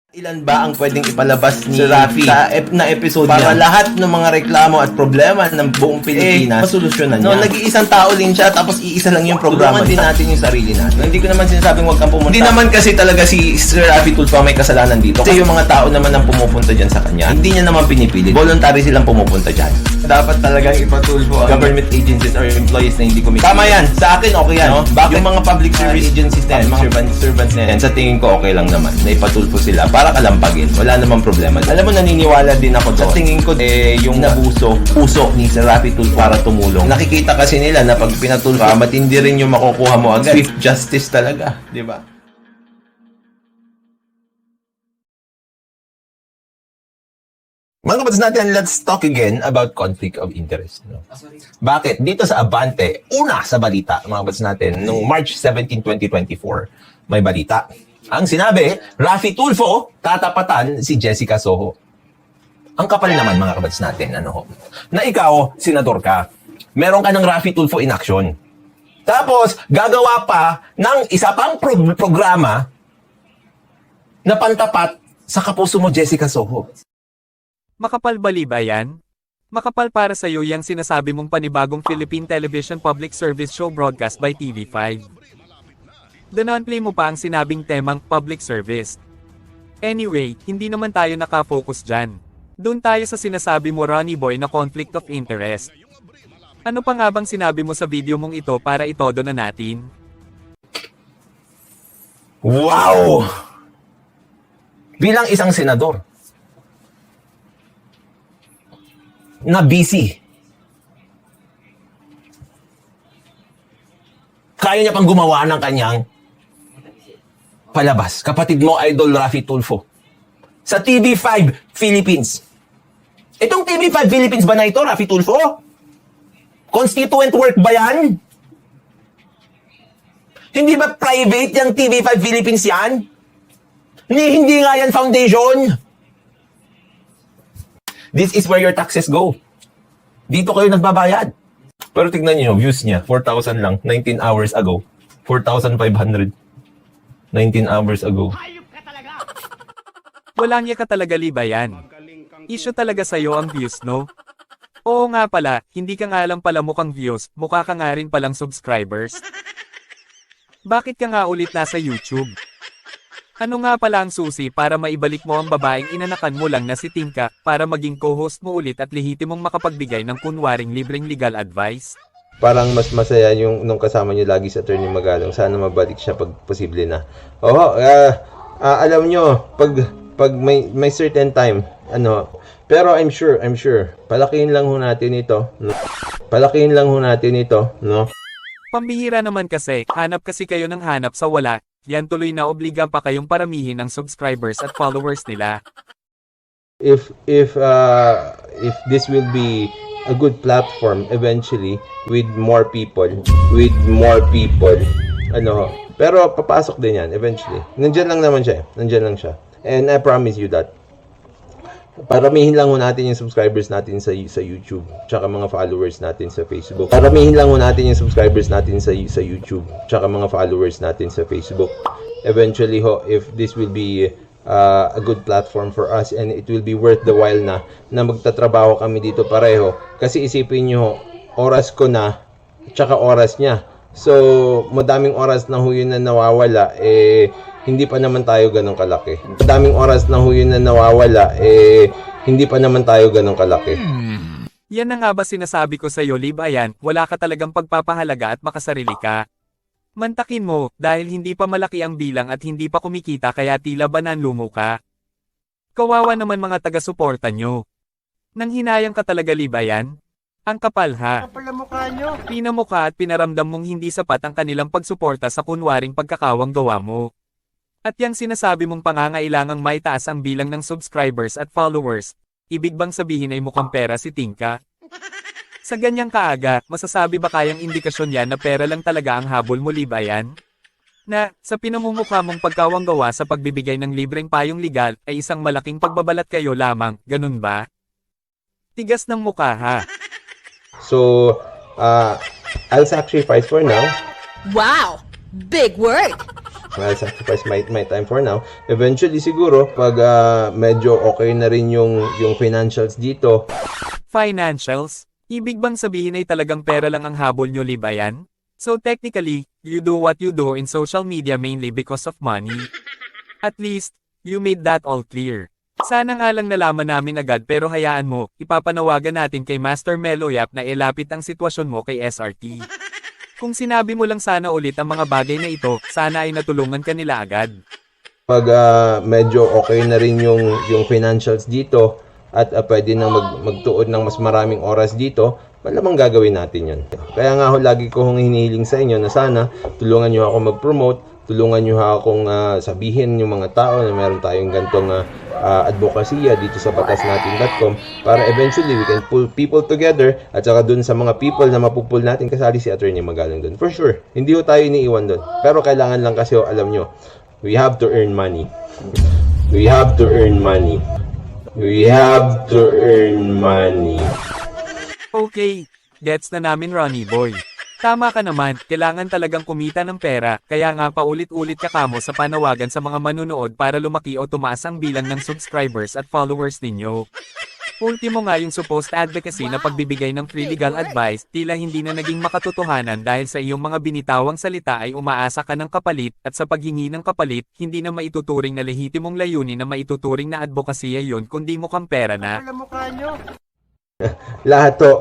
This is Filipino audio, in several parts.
Ilan ba ang pwedeng ipalabas ni Rafi sa episode para lahat ng mga reklamo at problema ng buong Pilipinas masolusyonan niya? No, nag-iisang tao din siya tapos iisa lang yung programa. Tulungan din natin yung sarili natin. Hindi ko naman sinasabing huwag kang pumunta. Hindi naman kasi talaga si Sir Rafi Tulfo may kasalanan dito. Kasi yung mga tao naman ang pumupunta dyan sa kanya, hindi niya naman pinipilit. Voluntary silang pumupunta dyan. Dapat talagang ipatulfo ang government agencies or employees na hindi kumikita. Tama yan. Sa akin, okay yan. No? Bakit? Yung mga public service agencies na yan, mga servants na yan, sa tingin ko okay lang naman na ipatulfo sila para kalampagin. Wala namang problema. Alam mo, naniniwala din ako doon. Sa tingin ko, yung nabuso, puso ni Sir Rafi Tulfo para tumulong. Nakikita kasi nila na pag pinatulfo, matindi rin yung makukuha mo agad. Swift justice talaga. Di ba? Mga kapatid natin, let's talk again about conflict of interest. No? Bakit? Dito sa Abante, una sa balita, mga kapatid natin, noong March 17, 2024, may balita. Ang sinabi, Rafi Tulfo, tatapatan si Jessica Soho. Ang kapal naman, mga kapatid natin, na ikaw, senador ka. Meron ka ng Rafi Tulfo in action. Tapos, gagawa pa ng isa pang programa na pantapat sa kapuso mo, Jessica Soho. Makapal bali ba yan? Makapal para sa iyo yung sinasabi mong panibagong Philippine Television Public Service Show broadcast by TV5. Doon-play mo pa ang sinabing temang public service. Anyway, hindi naman tayo nakafocus dyan. Doon tayo sa sinasabi mo, Ronnie Boy, na conflict of interest. Ano pa nga bang sinabi mo sa video mong ito para itodo na natin? Wow! Bilang isang senador, na busy. Kaya niya pang gumawa ng kanyang palabas. Kapatid mo, Idol Rafi Tulfo. Sa TV5 Philippines. Itong TV5 Philippines ba na ito, Rafi Tulfo? Constituent work ba yan? Hindi ba private yung TV5 Philippines yan? Hindi nga yan foundation. This is where your taxes go. Dito kayo nagbabayad. Pero tignan niyo, views niya, 4,000 lang, 19 hours ago. 4,500. 19 hours ago. Walang niya ka talaga liba yan. Issue talaga sa'yo ang views, no? Oo nga pala, hindi ka nga lang pala mukhang views, mukha ka nga rin palang subscribers. Bakit ka nga ulit nasa YouTube? Ano nga pala ang susi para maibalik mo ang babaeng inanakan mo lang na si Tinka para maging co-host mo ulit at lehitimong makapagbigay ng kunwaring libreng legal advice? Parang mas masaya yung nung kasama niyo lagi sa Attorney Magalong. Sana mabalik siya pag posible na. Oo, alam niyo, pag may certain time, pero I'm sure, palakihin lang ho natin ito. Palakihin lang ho natin ito, no? Pambihira naman kasi, hanap kasi kayo ng hanap sa wala. Yan tuloy na obliga pa kayong paramihin ng subscribers at followers nila. If this will be a good platform eventually with more people, pero papasok din yan eventually. Nandiyan lang naman siya. And I promise you that. Paramihin lang ho natin yung subscribers natin sa YouTube, tsaka mga followers natin sa Facebook. Paramihin lang ho natin yung subscribers natin sa YouTube, tsaka mga followers natin sa Facebook. Eventually ho, if this will be a good platform for us and it will be worth the while na magtatrabaho kami dito pareho. Kasi isipin nyo, oras ko na, tsaka oras niya. So, madaming oras na ho yun na nawawala, hindi pa naman tayo ganun kalaki. Madaming oras na ho yun na nawawala, hindi pa naman tayo ganun kalaki. Yan na nga ba sinasabi ko sa'yo, Libayan, wala ka talagang pagpapahalaga at makasarili ka. Mantakin mo, dahil hindi pa malaki ang bilang at hindi pa kumikita kaya tila bananlumo ka. Kawawa naman mga taga-suporta nyo. Nang hinayang ka talaga, Libayan? Ang kapal ha. Pinamukha at pinaramdam mong hindi sapat ang kanilang pagsuporta sa kunwaring pagkakawang gawa mo. At yang sinasabi mong pangangailangang may taas ang bilang ng subscribers at followers, ibig bang sabihin ay mukhang pera si Tinka? Sa ganyang kaaga, masasabi ba kayang indikasyon yan na pera lang talaga ang habol mo, Libayan? Na, sa pinamumukha mong pagkawang gawa sa pagbibigay ng libreng payong legal ay isang malaking pagbabalat kayo lamang, ganun ba? Tigas ng mukha ha. So, I'll sacrifice for now. Wow! Big word! I'll sacrifice my time for now. Eventually siguro pag medyo okay na rin yung financials dito. Financials? Ibig bang sabihin ay talagang pera lang ang habol nyo, Libayan? So technically, you do what you do in social media mainly because of money. At least, you made that all clear. Sana nga lang nalaman namin agad pero hayaan mo, ipapanawagan natin kay Master Meloyap na ilapit ang sitwasyon mo kay SRT. Kung sinabi mo lang sana ulit ang mga bagay na ito, sana ay natulungan ka nila agad. Pag medyo okay na rin yung financials dito at pwede nang magtuon ng mas maraming oras dito, malamang gagawin natin yun. Kaya nga lagi ko hong hinihiling sa inyo na sana tulungan nyo ako mag-promote, tulungan nyo akong sabihin yung mga tao na meron tayong gantong advokasya dito sa batasnatin.com para eventually we can pull people together at saka dun sa mga people na mapupul natin kasali si Attorney Magalang dun. For sure, hindi ho tayo iniiwan dun. Pero kailangan lang kasi alam nyo, we have to earn money. We have to earn money. We have to earn money. Okay, gets na namin Ronnie Boy. Tama ka naman, kailangan talagang kumita ng pera, kaya nga paulit-ulit ka kamo sa panawagan sa mga manunood para lumaki o tumaas ang bilang ng subscribers at followers ninyo. Ultimo nga yung supposed advocacy na pagbibigay ng free legal advice, tila hindi na naging makatotohanan dahil sa iyong mga binitawang salita ay umaasa ka ng kapalit, at sa paghingi ng kapalit, hindi na maituturing na lehitimong layunin na maituturing na advokasya yon kundi mukhang pera na. Lahat to,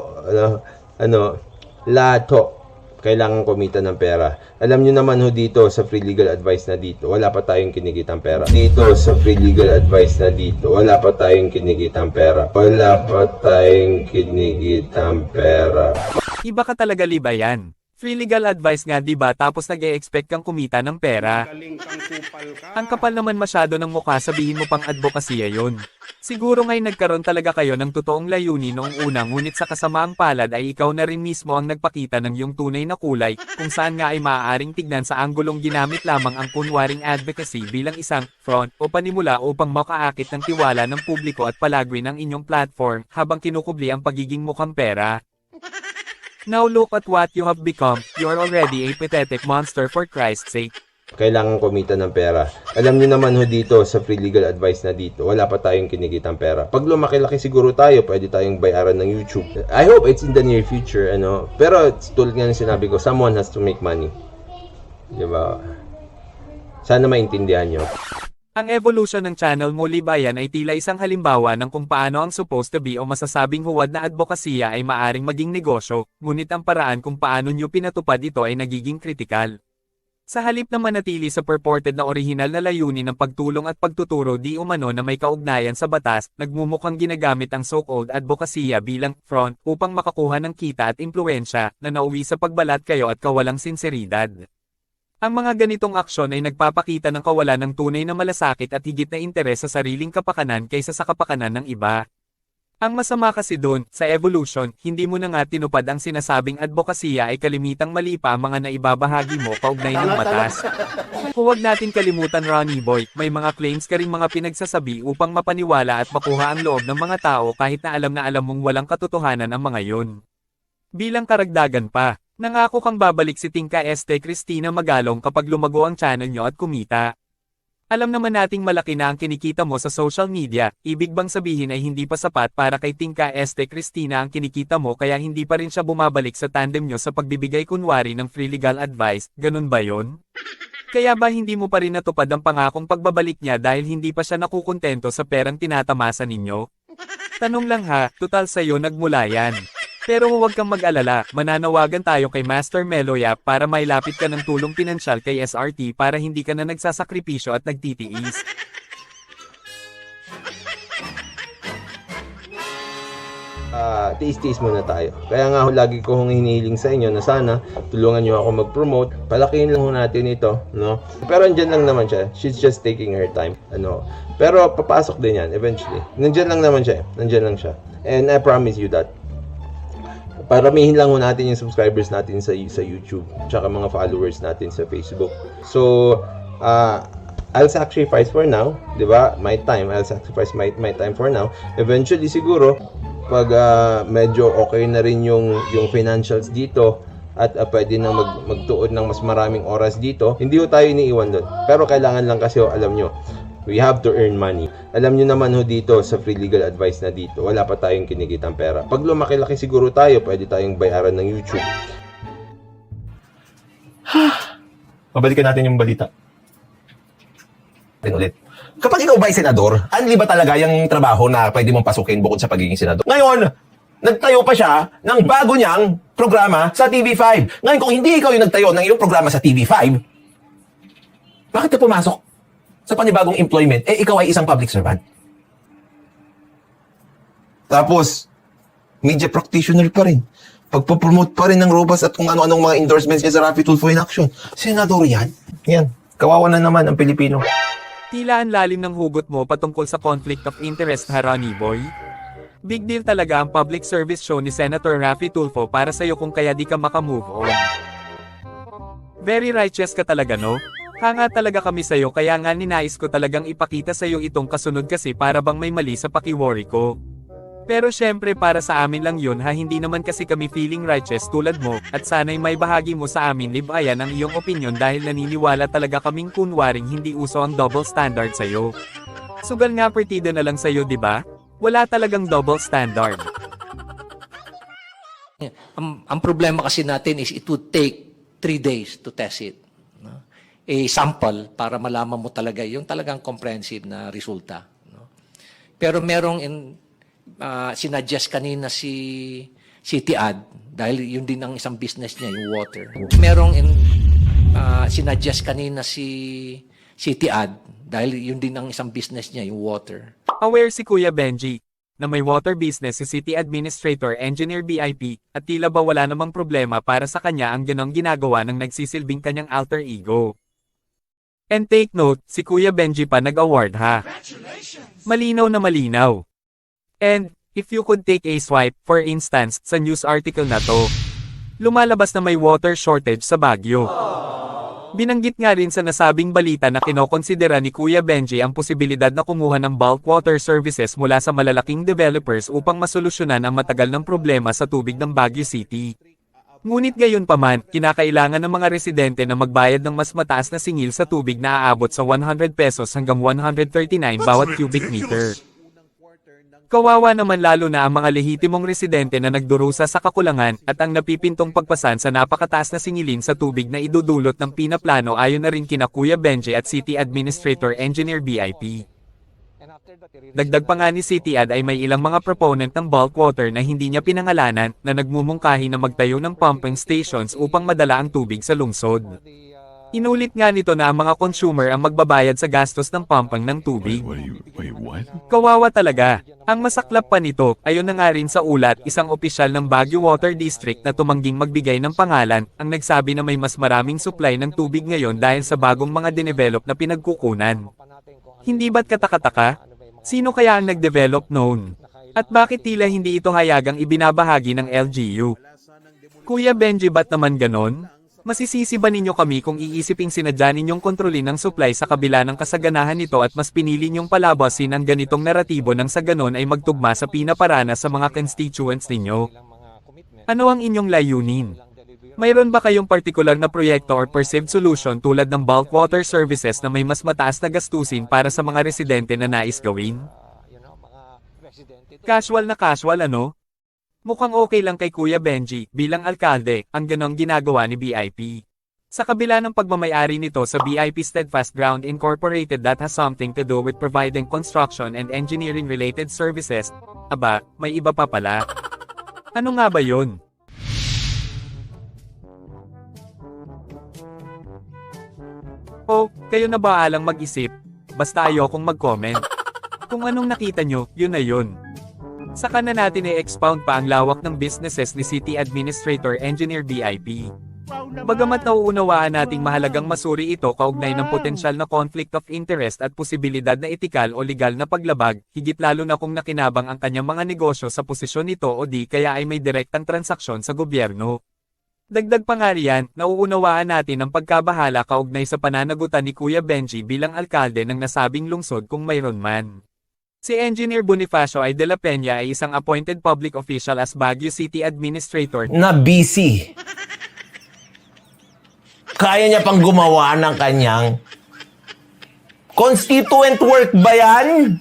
lahat to, kailangan kumita ng pera. Alam nyo naman ho dito sa free legal advice na dito, wala pa tayong kinikitang pera. Dito sa free legal advice na dito, wala pa tayong kinikitang pera. Wala pa tayong kinikitang pera. Iba ka talaga, Libayan. Free legal advice nga, diba, tapos nag-e-expect kang kumita ng pera. Ang kapal naman masyado ng mukha, sabihin mo pang advokasya yon. Siguro nga'y nagkaroon talaga kayo ng totoong layunin noong una, ngunit sa kasamaang palad ay ikaw na rin mismo ang nagpakita ng iyong tunay na kulay, kung saan nga ay maaaring tignan sa anggulong ginamit lamang ang kunwaring advocacy bilang isang front o panimula upang makaakit ng tiwala ng publiko at palagwin ang inyong platform habang kinukubli ang pagiging mukhang pera. Now look at what you have become, you're already a pathetic monster for Christ's sake. Kailangan kumita ng pera. Alam niyo naman ho dito sa free legal advice na dito, wala pa tayong kinikitang pera. Pag lumaki-laki siguro tayo, pwede tayong bayaran ng YouTube. I hope it's in the near future, Pero tulad nga ng sinabi ko, someone has to make money. Diba? Sana maintindihan nyo. Ang evolution ng channel mo, Libayan, ay tila isang halimbawa ng kung paano ang supposed to be o masasabing huwad na advokasya ay maaring maging negosyo, ngunit ang paraan kung paano nyo pinatupad ito ay nagiging kritikal. Sa halip na manatili sa purported na orihinal na layunin ng pagtulong at pagtuturo di umano na may kaugnayan sa batas, nagmumukhang ginagamit ang so-called advokasya bilang front upang makakuha ng kita at impluensya na nauwi sa pagbalat kayo at kawalang sinseridad. Ang mga ganitong aksyon ay nagpapakita ng kawalan ng tunay na malasakit at higit na interes sa sariling kapakanan kaysa sa kapakanan ng iba. Ang masama kasi doon, sa evolution, hindi mo na nga tinupad ang sinasabing advokasya ay kalimitang mali pa ang mga naibabahagi mo kaugnay ng batas. Huwag natin kalimutan, Ronnie Boy, may mga claims ka ring mga pinagsasabi upang mapaniwala at makuha ang loob ng mga tao kahit na alam mong walang katotohanan ang mga yon. Bilang karagdagan pa, nangako kang babalik si Tingka Este Cristina Magalong kapag lumago ang channel nyo at kumita. Alam naman nating malaki na ang kinikita mo sa social media, ibig bang sabihin ay hindi pa sapat para kay Tingka Este Cristina ang kinikita mo kaya hindi pa rin siya bumabalik sa tandem nyo sa pagbibigay kunwari ng free legal advice, ganun ba yon? Kaya ba hindi mo pa rin natupad ang pangakong pagbabalik niya dahil hindi pa siya nakukontento sa perang tinatamasa ninyo? Tanong lang ha, tutal sa'yo nagmula yan. Pero huwag kang mag-alala, mananawagan tayo kay Master Meloyap para mailapit ka ng tulong pinansyal kay SRT para hindi ka na nagsasakripisyo at nagtitiis. Tiis-tiis muna tayo. Kaya nga lagi ko hong hinihiling sa inyo na sana tulungan nyo ako mag-promote. Palakihin lang ho natin ito, no? Pero andyan lang naman siya. She's just taking her time, Pero papasok din yan eventually. Nandyan lang naman siya. Nandyan lang siya. And I promise you that. Paramihin lang ho natin yung subscribers natin sa YouTube, tsaka mga followers natin sa Facebook. So, I'll sacrifice for now, di ba? My time, I'll sacrifice my time for now. Eventually siguro, pag medyo okay na rin yung financials dito, at pwede nang magtuon ng mas maraming oras dito, hindi ho tayo iniiwan doon. Pero kailangan lang kasi alam nyo, we have to earn money. Alam nyo naman ho dito sa free legal advice na dito, wala pa tayong kinikitang pera. Pag lumaki-laki siguro tayo, pwede tayong bayaran ng YouTube. Mabalikan natin yung balita. Ulit. Kapag ikaw ba ay senador, anli ba talaga yung trabaho na pwede mong pasukin bukod sa pagiging senador? Ngayon, nagtayo pa siya ng bago niyang programa sa TV5. Ngayon, kung hindi ikaw yung nagtayo ng iyong programa sa TV5, bakit ka pumasok sa panibagong employment? Eh, ikaw ay isang public servant. Tapos, media practitioner pa rin. Pagpapromote pa rin ng Robas at kung ano-anong mga endorsements niya sa Rafi Tulfo in Action. Senador yan. Yan. Kawawa na naman ang Pilipino. Tila ang lalim ng hugot mo patungkol sa conflict of interest ha, Ronnie Boy. Big deal talaga ang public service show ni Senator Rafi Tulfo para sa'yo kung kaya di ka makamove on. Very righteous ka talaga, no? Hanga talaga kami sa'yo kaya nga ninais ko talagang ipakita sa'yo itong kasunod kasi para bang may mali sa pakiworry ko. Pero syempre para sa amin lang yun ha, hindi naman kasi kami feeling righteous tulad mo, at sana'y may bahagi mo sa amin libayan ang iyong opinion dahil naniniwala talaga kaming kunwaring hindi uso ang double standard sa'yo. Sugal nga partida na lang sa'yo, di ba? Wala talagang double standard. Ang problema kasi natin is it would take 3 days to test it. No? A sample para malaman mo talaga yung talagang comprehensive na resulta. No? Pero merong sinadjust kanina si City Ad dahil yun din ang isang business niya, yung water. Merong sinadjust kanina si City Ad dahil yun din ang isang business niya, yung water. Aware si Kuya Benji na may water business si City Administrator Engineer BIP at tila ba wala namang problema para sa kanya ang ganong ginagawa ng nagsisilbing kanyang alter ego. And take note, si Kuya Benji pa nag-award ha. Malinaw na malinaw. And, if you could take a swipe, for instance, sa news article na to, lumalabas na may water shortage sa Baguio. Binanggit nga rin sa nasabing balita na kinokonsidera ni Kuya Benji ang posibilidad na kumuha ng bulk water services mula sa malalaking developers upang masolusyonan ang matagal ng problema sa tubig ng Baguio City. Ngunit gayon pa man, kinakailangan ng mga residente na magbayad ng mas mataas na singil sa tubig na aabot sa 100 pesos hanggang 139 bawat cubic meter. Kawawa naman lalo na ang mga lehitimong residente na nagdurusa sa kakulangan at ang napipintong pagpasan sa napakataas na singilin sa tubig na idudulot ng pinaplano ayon na rin kina Kuya Benji at City Administrator Engineer BIP. Dagdag pa nga ni City Ad ay may ilang mga proponent ng bulk water na hindi niya pinangalanan na nagmumungkahi na magtayo ng pumping stations upang madala ang tubig sa lungsod. Inulit nga nito na ang mga consumer ang magbabayad sa gastos ng pumping ng tubig. Wait, what? Kawawa talaga. Ang masaklap pa nito, ayon na nga rin sa ulat, isang opisyal ng Baguio Water District na tumangging magbigay ng pangalan, ang nagsabi na may mas maraming supply ng tubig ngayon dahil sa bagong mga dinevelop na pinagkukunan. Hindi ba't katakataka? Sino kaya ang nag-develop noon? At bakit tila hindi ito hayagang ibinabahagi ng LGU? Kuya Benji, ba't naman ganon? Masisisi ba ninyo kami kung iisiping sinadya ninyong kontrolin ang supply sa kabila ng kasaganahan nito at mas pinili ninyong palabasin ang ganitong naratibo nang sa ganon ay magtugma sa pinaparana sa mga constituents ninyo? Ano ang inyong layunin? Mayroon ba kayong partikular na proyekto or perceived solution tulad ng bulk water services na may mas mataas na gastusin para sa mga residente na nais gawin? Casual na casual, ano? Mukhang okay lang kay Kuya Benji, bilang alkalde, ang ganong ginagawa ni BIP. Sa kabila ng pagmamayari nito sa BIP Steadfast Ground Incorporated that has something to do with providing construction and engineering related services, aba, may iba pa pala. Ano nga ba yun? Oh, kayo na baalang mag-isip, basta ayokong mag-comment. Kung anong nakita nyo, yun na yun. Saka na natin i-expound pa ang lawak ng businesses ni City Administrator Engineer BIP. Bagamat nauunawaan nating mahalagang masuri ito kaugnay ng potensyal na conflict of interest at posibilidad na etikal o legal na paglabag, higit lalo na kung nakinabang ang kanyang mga negosyo sa posisyon nito o di kaya ay may direktang transaksyon sa gobyerno. Dagdag pa nga riyan, nauunawaan natin ang pagkabahala kaugnay sa pananagutan ni Kuya Benji bilang alkalde ng nasabing lungsod kung mayroon man. Si Engineer Bonifacio I. de la Peña ay isang appointed public official as Baguio City Administrator Na busy. Kaya niya pang gumawa ng kanyang constituent work ba yan?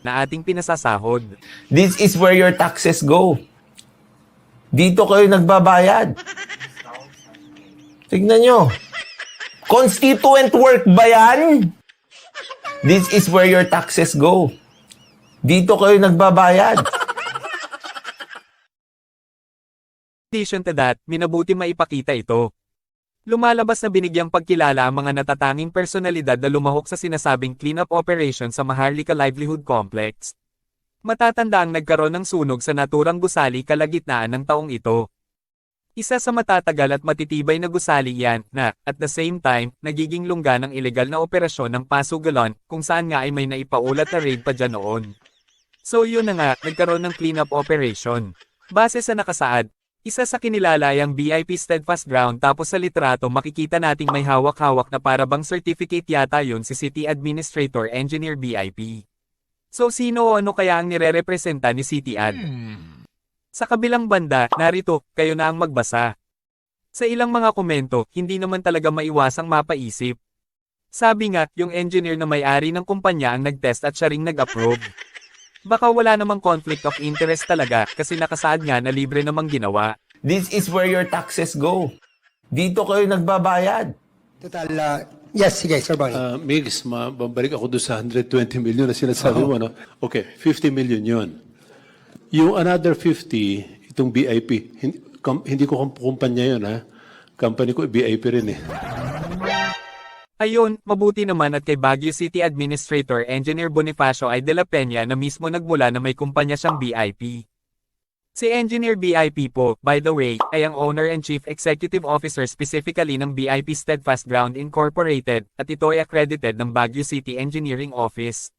na ating pinasasahod. This is where your taxes go. Dito kayo nagbabayad. Tignan nyo. Constituent work ba yan? This is where your taxes go. Dito kayo nagbabayad. In addition to that, minabuti maipakita ito. Lumalabas na binigyang pagkilala ang mga natatanging personalidad na lumahok sa sinasabing cleanup operation sa Maharlika Livelihood Complex. Matatanda ang nagkaroon ng sunog sa naturang gusali kalagitnaan ng taong ito. Isa sa matatagal at matitibay na gusali yan na, at the same time, nagiging lungga ng ilegal na operasyon ng Pasugalon kung saan nga ay may naipaulat na raid pa dyan noon. So yun na nga, nagkaroon ng cleanup operation. Base sa nakasaad, isa sa kinilalayang VIP Steadfast Ground tapos sa litrato makikita nating may hawak-hawak na parabang certificate yata yun si City Administrator Engineer BIP. So sino o ano kaya ang nire-representa ni City Ad? Sa kabilang banda, narito, kayo na ang magbasa. Sa ilang mga komento, hindi naman talaga maiwasang mapaisip. Sabi nga, yung engineer na may-ari ng kumpanya ang nag-test at siya ring nag-approve. Baka wala namang conflict of interest talaga kasi nakasaad nga na libre namang ginawa. This is where your taxes go. Dito kayo nagbabayad. Total, yes, sige, Sir Bonnie. Migs, mabalik ako doon sa 120 million na sinasabi mo, no? Okay, 50 million yun. Yung another 50, itong BIP, hindi ko kumpanya yun, ha? Company ko, BIP rin, eh. Ayun, mabuti naman at kay Baguio City Administrator Engineer Bonifacio I. de la Peña na mismo nagmula na may kumpanya siyang BIP. Si Engineer BIP po, by the way, ay ang owner and chief executive officer specifically ng BIP Steadfast Ground Incorporated at ito ay accredited ng Baguio City Engineering Office.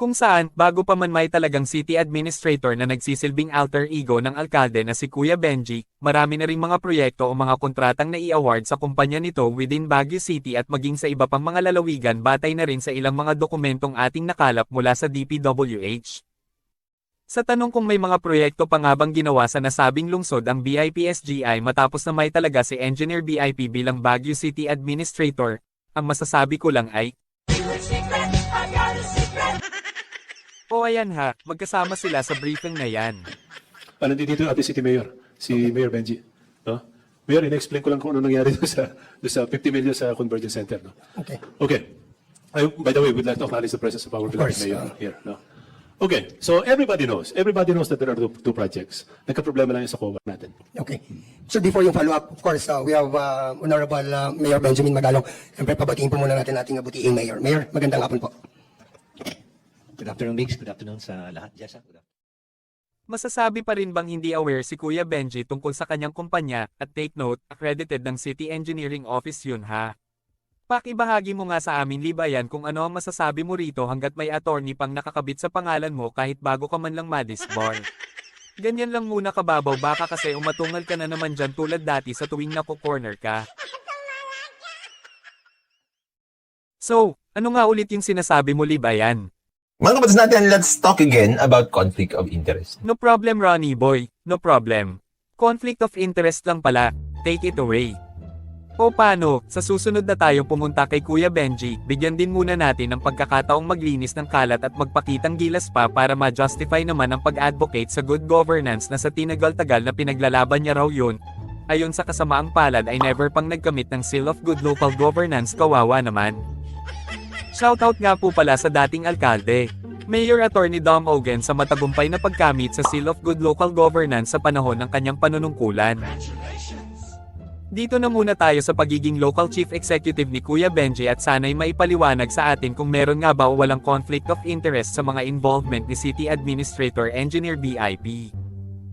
Kung saan, bago pa man may talagang city administrator na nagsisilbing alter ego ng alkalde na si Kuya Benji, marami na ring mga proyekto o mga kontratang nai-award sa kumpanya nito within Baguio City at maging sa iba pang mga lalawigan batay na rin sa ilang mga dokumentong ating nakalap mula sa DPWH. Sa tanong kung may mga proyekto pa nga bang ginawa sa nasabing lungsod ang BIPSGI matapos na may talaga si Engineer BIP bilang Baguio City Administrator, ang masasabi ko lang ay, o ayan ha, magkasama sila sa briefing na yan. Nandito yung ating City Mayor, si Mayor Benji. No? Mayor, in-explain ko lang kung ano nangyari doon sa 50 million sa Convergence Center. No? Okay. Okay. By the way, we'd like to acknowledge the presence of our beloved Mayor here. No? Okay, so everybody knows that there are two projects. Nagka-problema lang yung sa COA natin. Okay. So before yung follow-up, of course, we have Honorable Mayor Benjamin Magalong. Siyempre, pabatiin po muna natin ating abutiing Mayor. Mayor, magandang hapon po. Good afternoon, Migs. Good afternoon sa lahat. Jessa, good afternoon. Masasabi pa rin bang hindi aware si Kuya Benji tungkol sa kanyang kumpanya at take note, accredited ng City Engineering Office yun ha? Pakibahagi mo nga sa amin libayan kung ano ang masasabi mo rito hanggat may attorney pang nakakabit sa pangalan mo kahit bago ka man lang madisbar. Ganyan lang muna kababaw baka kasi umatungal ka na naman dyan tulad dati sa tuwing nako-corner ka. So, ano nga ulit yung sinasabi mo libayan? Mga kapatid natin, let's talk again about conflict of interest. No problem Ronnie boy, no problem. Conflict of interest lang pala, take it away. O paano, sa susunod na tayong pumunta kay Kuya Benji, bigyan din muna natin ng pagkakataong maglinis ng kalat at magpakitang gilas pa para ma-justify naman ang pag-advocate sa good governance na sa tinagal-tagal na pinaglalaban niya raw yun. Ayon sa kasamaang palad ay never pang nagkamit ng seal of good local governance, kawawa naman. Shoutout nga po pala sa dating alkalde, Mayor Attorney Dom Ogen sa matagumpay na pagkamit sa Seal of Good Local Governance sa panahon ng kanyang panunungkulan. Dito na muna tayo sa pagiging local chief executive ni Kuya Benji at sana'y maipaliwanag sa atin kung meron nga ba o walang conflict of interest sa mga involvement ni City Administrator Engineer BIP.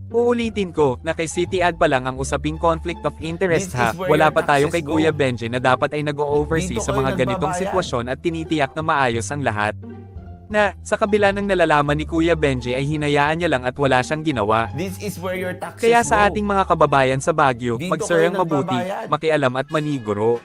Uulitin ko na kay City Ad pa lang ang usaping conflict of interest ha, wala pa tayo kay Kuya Benji na dapat ay nag-o-oversee sa mga ganitong sitwasyon at tinitiyak na maayos ang lahat. Na, sa kabila ng nalalaman ni Kuya Benji ay hinayaan niya lang at wala siyang ginawa. This is where your taxes Kaya sa go. ating mga kababayan sa Baguio, Dito magsarang kayo mabuti, nagbabayad. makialam at maniguro.